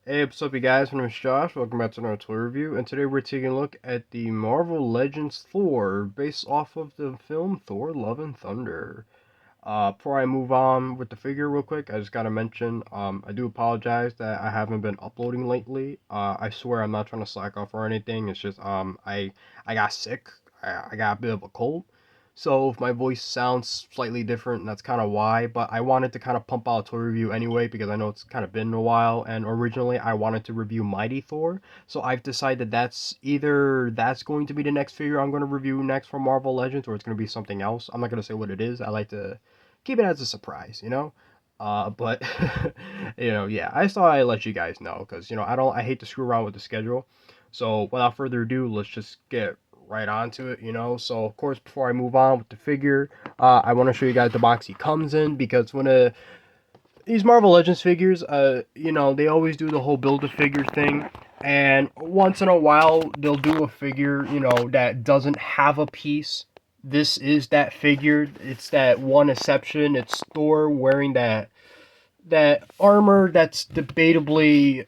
Hey, what's up, you guys? My name is Josh. Welcome back to another toy review, and today we're taking a look at the Marvel Legends Thor, based off of the film Thor: Love and Thunder. Before I move on with the figure real quick, I just gotta mention, I do apologize that I haven't been uploading lately. I swear I'm not trying to slack off or anything. It's just, I got sick. I got a bit of a cold. So if my voice sounds slightly different, that's kind of why. But I wanted to kind of pump out a toy review anyway because I know it's kind of been a while. And originally I wanted to review Mighty Thor. So I've decided that's either that's going to be the next figure I'm going to review next for Marvel Legends, or it's going to be something else. I'm not going to say what it is. I like to keep it as a surprise, you know. But yeah, I just thought I'd let you guys know because I hate to screw around with the schedule. So without further ado, let's just get right onto it. So of course, before I move on with the figure, I want to show you guys the box he comes in because when these Marvel Legends figures, they always do the whole build a figure thing. And once in a while, they'll do a figure, that doesn't have a piece. This is that figure. It's that one exception. It's Thor wearing that armor that's debatably,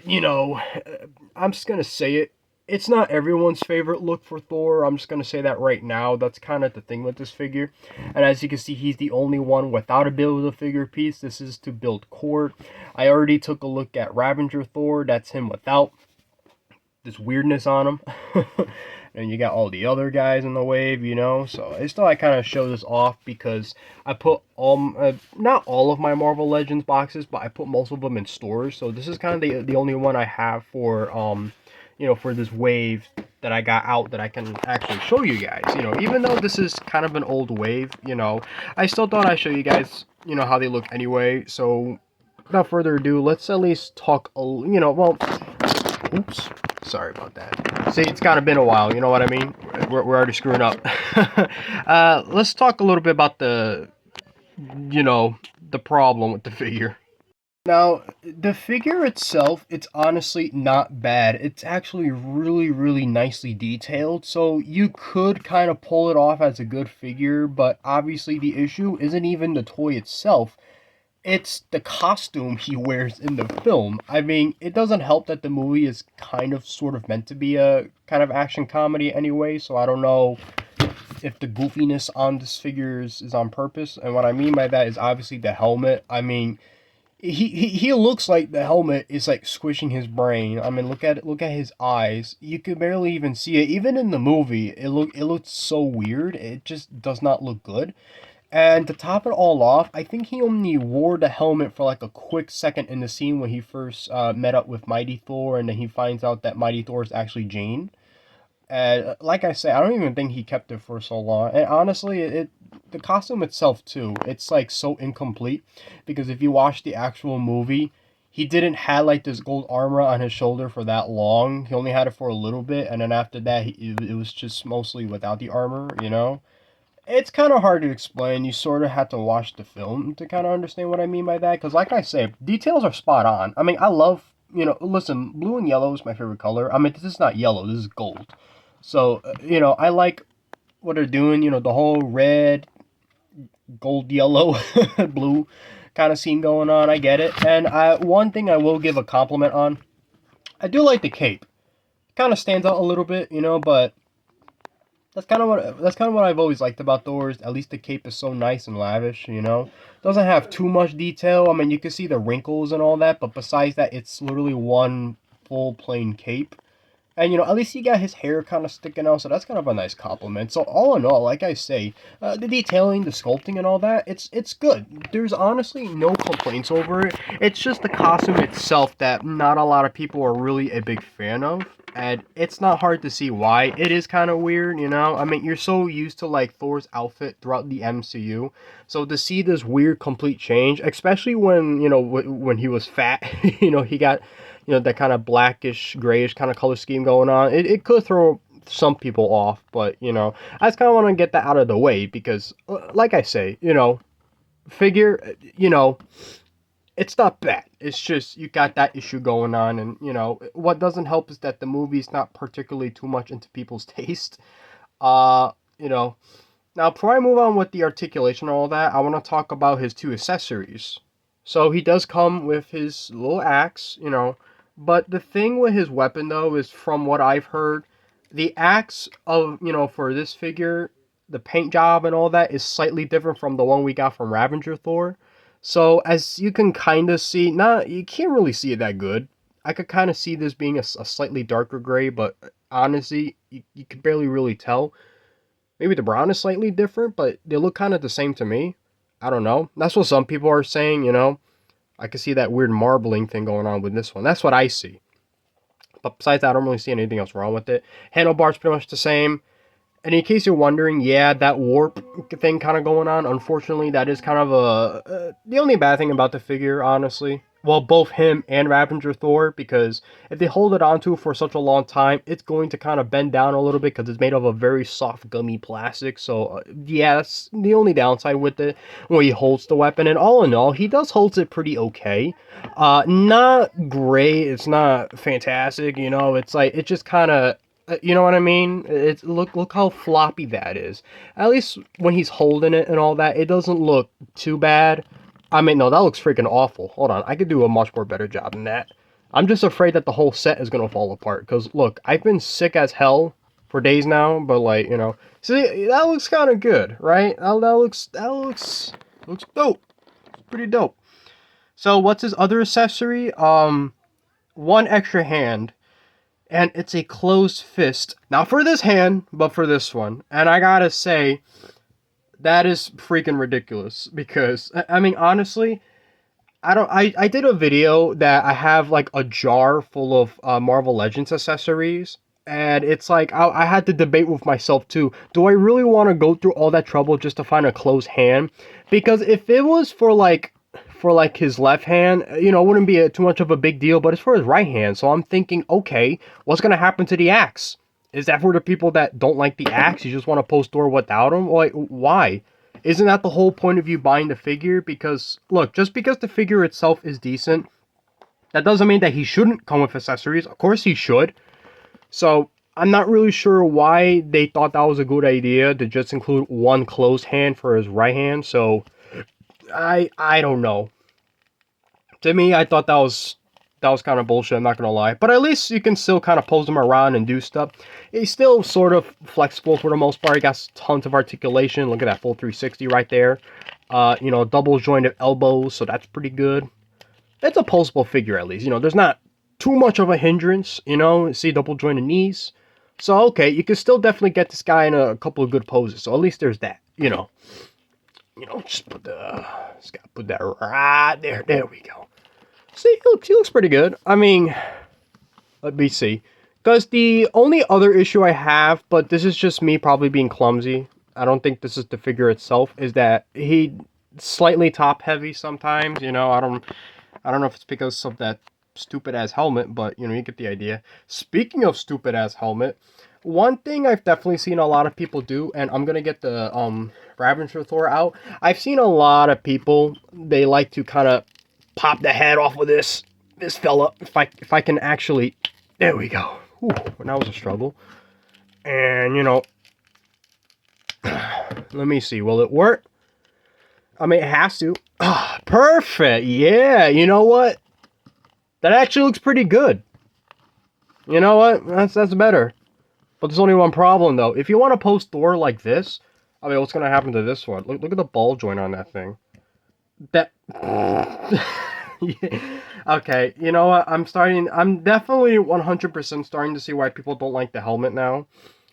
you know, I'm just gonna say it. It's not everyone's favorite look for Thor. I'm just gonna say that right now. That's kind of the thing with this figure. And as you can see, he's the only one without a build-a-figure piece. This is to build cord. I already took a look at Ravager Thor. That's him without this weirdness on him. And you got all the other guys in the wave. So I thought I kind of show this off because I put not all of my Marvel Legends boxes, but I put most of them in stores. So this is kind of the only one I have for for this wave that I got out that I can actually show you guys. Even though this is kind of an old wave, I still thought I'd show you guys, how they look anyway. So without further ado, let's at least talk well, oops, sorry about that. See, it's kind of been a while, you know what I mean? We're already screwing up. Let's talk a little bit about you know, the problem with the figure. Now, the figure itself, it's honestly not bad. It's actually really, really nicely detailed, so you could kind of pull it off as a good figure, but obviously the issue isn't even the toy itself. It's the costume he wears in the film. I mean, it doesn't help that the movie is kind of sort of meant to be a kind of action comedy anyway, so I don't know if the goofiness on this figure is on purpose. And what I mean by that is obviously the helmet. I mean, he looks like the helmet is like squishing his brain. I mean, look at his eyes. You could barely even see it. Even in the movie, it looks so weird. It just does not look good. And to top it all off, I think he only wore the helmet for like a quick second in the scene when he first met up with Mighty Thor, and then he finds out that Mighty Thor is actually Jane. And like I say, I don't even think he kept it for so long. And honestly, the costume itself too, it's like so incomplete because if you watch the actual movie, he didn't have like this gold armor on his shoulder for that long. He only had it for a little bit, and then after that, it was just mostly without the armor. It's kind of hard to explain. You sort of have to watch the film to kind of understand what I mean by that. Because, like I say, details are spot on. I mean, I love, listen, blue and yellow is my favorite color. I mean, this is not yellow, this is gold. So, I like what they're doing, the whole red, gold, yellow, blue kind of scene going on. I get it. And one thing I will give a compliment on, I do like the cape. Kind of stands out a little bit, but that's kind of what I've always liked about Thor's. At least the cape is so nice and lavish. Doesn't have too much detail. I mean, you can see the wrinkles and all that, but besides that, it's literally one full plain cape. And at least he got his hair kind of sticking out, so that's kind of a nice compliment. So all in all, like I say, the detailing, the sculpting, and all that, it's good. There's honestly no complaints over it. It's just the costume itself that not a lot of people are really a big fan of. And it's not hard to see why. It is kind of weird. I mean, you're so used to like Thor's outfit throughout the MCU, so to see this weird complete change, especially when when he was fat, he got that kind of blackish, grayish kind of color scheme going on. It could throw some people off, but I just kind of want to get that out of the way because, like I say, figure, it's not bad. It's just you got that issue going on, and what doesn't help is that the movie's not particularly too much into people's taste. Uh, you know. Now, before I move on with the articulation and all that, I want to talk about his two accessories. So he does come with his little axe, you know. But the thing with his weapon, though, is from what I've heard, the axe of, you know, for this figure, the paint job and all that is slightly different from the one we got from Ravager Thor. So as you can kind of see, not you can't really see it that good. I could kind of see this being a slightly darker gray, but honestly, you could barely really tell. Maybe the brown is slightly different, but they look kind of the same to me. I don't know. That's what some people are saying, you know. I can see that weird marbling thing going on with this one. That's what I see. But besides that, I don't really see anything else wrong with it. Handlebar's pretty much the same. And in case you're wondering, yeah, that warp thing kind of going on. Unfortunately, that is kind of the only bad thing about the figure, honestly. Well, both him and Ravager Thor, because if they hold it onto for such a long time, it's going to kind of bend down a little bit because it's made of a very soft, gummy plastic. So, yeah, that's the only downside with it when he holds the weapon. And all in all, he does hold it pretty okay. Not great. It's not fantastic. You know, it's like it just kind of you know what I mean? It's look how floppy that is. At least when he's holding it and all that, it doesn't look too bad. I mean, no, that looks freaking awful. Hold on, I could do a much more better job than that. I'm just afraid that the whole set is gonna fall apart. Cause look, I've been sick as hell for days now, but like you know, see that looks kind of good, right? That looks dope. Pretty dope. So what's his other accessory? One extra hand and it's a closed fist. Not for this hand, but for this one. And I gotta say, that is freaking ridiculous because I mean honestly, I did a video that I have like a jar full of Marvel Legends accessories. And it's like I had to debate with myself too. Do I really want to go through all that trouble just to find a closed hand? Because if it was for like his left hand, you know, it wouldn't be too much of a big deal. But it's for his right hand, so I'm thinking, okay, what's gonna happen to the axe? Is that for the people that don't like the axe? You just want to post Thor without him? Like, why? Isn't that the whole point of you buying the figure? Because, look, just because the figure itself is decent, that doesn't mean that he shouldn't come with accessories. Of course he should. So, I'm not really sure why they thought that was a good idea to just include one closed hand for his right hand. So, I don't know. To me, I thought that was kind of bullshit, I'm not gonna lie. But at least you can still kind of pose him around and do stuff. He's still sort of flexible for the most part. He got tons of articulation. Look at that full 360 right there. You know, double jointed elbows, so that's pretty good. It's a poseable figure at least. You know, there's not too much of a hindrance. You know, see double jointed knees. So okay, you can still definitely get this guy in a couple of good poses. So at least there's that. You know, just gotta put that right there. There we go. See, he looks pretty good. I mean, let me see. Because the only other issue I have, but this is just me probably being clumsy. I don't think this is the figure itself. Is that he slightly top heavy sometimes? You know, I don't know if it's because of that stupid ass helmet, but you know, you get the idea. Speaking of stupid ass helmet, one thing I've definitely seen a lot of people do, and I'm gonna get the Ravager Thor out. I've seen a lot of people, they like to kind of pop the head off of this fella. If I can actually, there we go. Whew, that was a struggle. And you know, let me see. Will it work? I mean, it has to. Ah, perfect. Yeah. You know what? That actually looks pretty good. You know what? That's better. But there's only one problem though. If you want to post Thor like this, I mean, what's gonna happen to this one? Look at the ball joint on that thing. That. Yeah. Okay, you know what? I'm definitely 100% starting to see why people don't like the helmet now.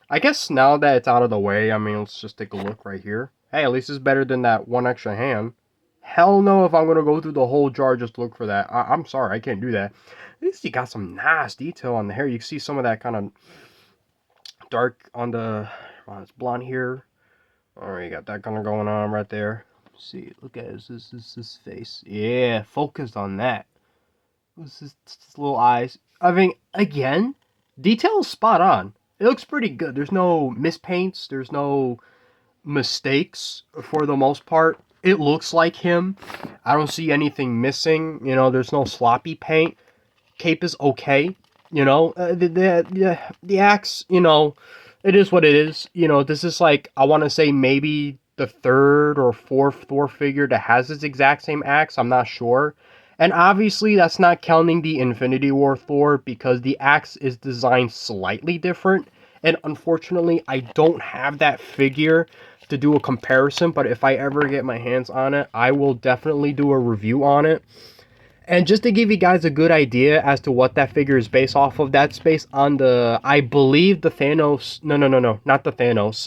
I guess now that it's out of the way, I mean, let's just take a look right here. Hey, at least it's better than that one extra hand. Hell no if I'm going to go through the whole jar just to look for that. I'm sorry, I can't do that. At least you got some nice detail on the hair. You can see some of that kind of dark on the... it's blonde here. Alright, you got that kind of going on right there. See, look at his face. Yeah, focused on that. This is his little eyes. I mean, again, detail is spot on. It looks pretty good. There's no mispaints. There's no mistakes for the most part. It looks like him. I don't see anything missing. You know, there's no sloppy paint. Cape is okay. You know, the axe, you know, it is what it is. You know, this is like, I want to say maybe the third or fourth Thor figure that has this exact same axe. I'm not sure. And obviously, that's not counting the Infinity War Thor because the axe is designed slightly different. And unfortunately, I don't have that figure to do a comparison. But if I ever get my hands on it, I will definitely do a review on it. And just to give you guys a good idea as to what that figure is based off of, that's based on the, I believe the Thanos, no, not the Thanos,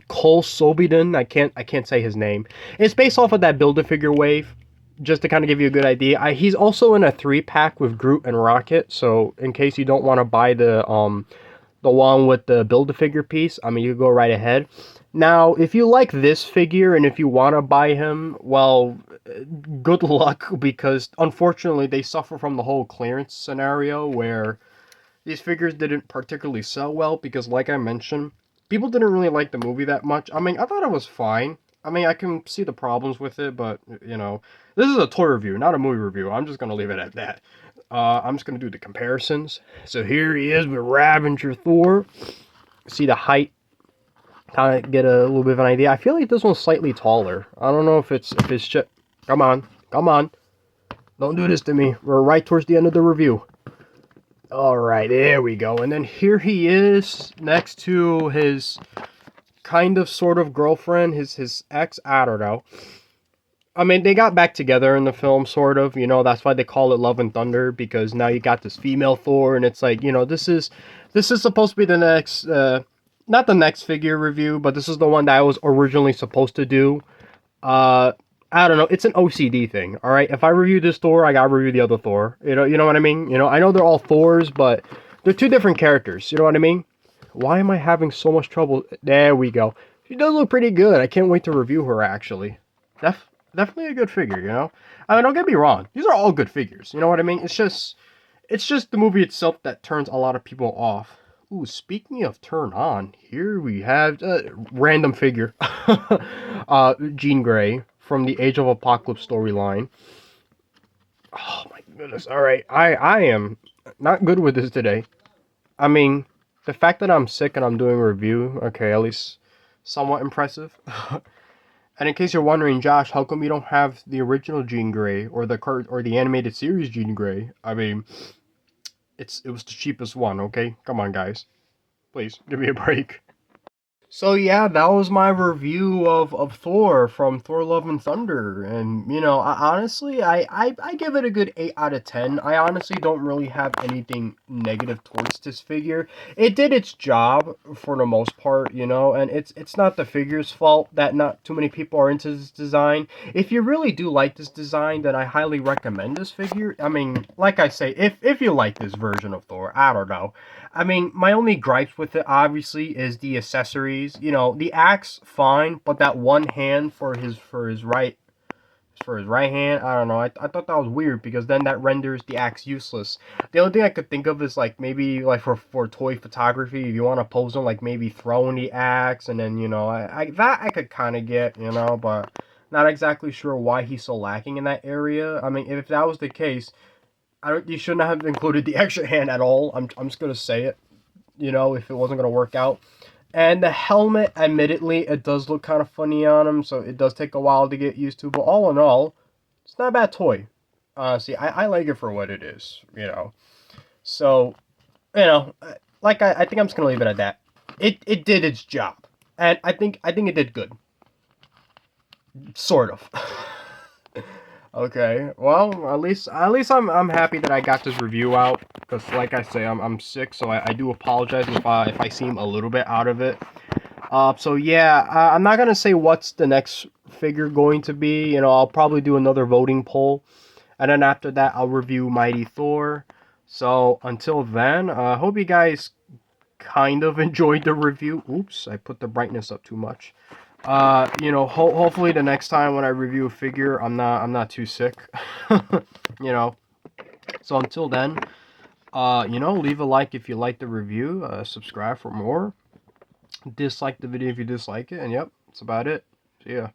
Cole Sobiden, I can't say his name. It's based off of that Build-A-Figure wave, just to kind of give you a good idea. He's also in a 3-pack with Groot and Rocket, so in case you don't want to buy the one with the Build-A-Figure piece, I mean, you go right ahead. Now, if you like this figure and if you want to buy him, well, good luck because unfortunately they suffer from the whole clearance scenario where these figures didn't particularly sell well because, like I mentioned, people didn't really like the movie that much. I mean, I thought it was fine. I mean, I can see the problems with it, but, you know, this is a toy review, not a movie review. I'm just going to leave it at that. I'm just going to do the comparisons. So here he is with Ravager Thor. See the height, kind of get a little bit of an idea. I feel like this one's slightly taller. I don't know if it's just... Come on. Come on. Don't do this to me. We're right towards the end of the review. Alright, there we go. And then here he is next to his kind of sort of girlfriend, his ex, I don't know. I mean, they got back together in the film, sort of, you know, that's why they call it Love and Thunder, because now you got this female Thor, and it's like, you know, this is supposed to be the next, not the next figure review, but this is the one that I was originally supposed to do. I don't know, it's an OCD thing, alright? If I review this Thor, I gotta review the other Thor, you know what I mean? You know, I know they're all Thors, but they're two different characters, you know what I mean? Why am I having so much trouble? There we go. She does look pretty good. I can't wait to review her, actually. Definitely a good figure, you know? I mean, don't get me wrong. These are all good figures, you know what I mean? It's just the movie itself that turns a lot of people off. Ooh, speaking of turn on, here we have random figure. Jean Grey from the Age of Apocalypse storyline. Oh my goodness. Alright, I am not good with this today. I mean, the fact that I'm sick and I'm doing a review, okay, at least somewhat impressive. And in case you're wondering, Josh, how come you don't have the original Jean Grey or the animated series Jean Grey? I mean, it was the cheapest one, okay? Come on, guys. Please, give me a break. So yeah, that was my review of Thor from Thor Love and Thunder. And, you know, honestly, I give it a good 8 out of 10. I honestly don't really have anything negative towards this figure. It did its job for the most part, you know, and it's not the figure's fault that not too many people are into this design. If you really do like this design, then I highly recommend this figure. I mean, like I say, if you like this version of Thor, I don't know. I mean, my only gripes with it, obviously, is the accessories. You know, the axe, fine, but that one hand for his right hand, I don't know. I thought that was weird because then that renders the axe useless. The only thing I could think of is like maybe like for toy photography, if you want to pose them, like maybe throwing the axe, and then, you know, that I could kind of get, you know, but not exactly sure why he's so lacking in that area. I mean, if that was the case, you shouldn't have included the extra hand at all. I'm just gonna say it, you know, if it wasn't gonna work out. And the helmet, admittedly, it does look kind of funny on him, so it does take a while to get used to. But all in all, it's not a bad toy. Honestly, I like it for what it is, you know. So, you know, like I think I'm just gonna leave it at that. It did its job, and I think it did good, sort of. Okay, well, at least I'm happy that I got this review out, because like I say, I'm sick, so I do apologize if I seem a little bit out of it. So yeah, I'm not gonna say what's the next figure going to be. You know, I'll probably do another voting poll, and then after that, I'll review Mighty Thor. So until then, I hope you guys kind of enjoyed the review. Oops, I put the brightness up too much. You know, hopefully the next time when I review a figure, I'm not too sick. You know. So until then, you know, leave a like if you like the review. Subscribe for more. Dislike the video if you dislike it, and yep, that's about it. See ya.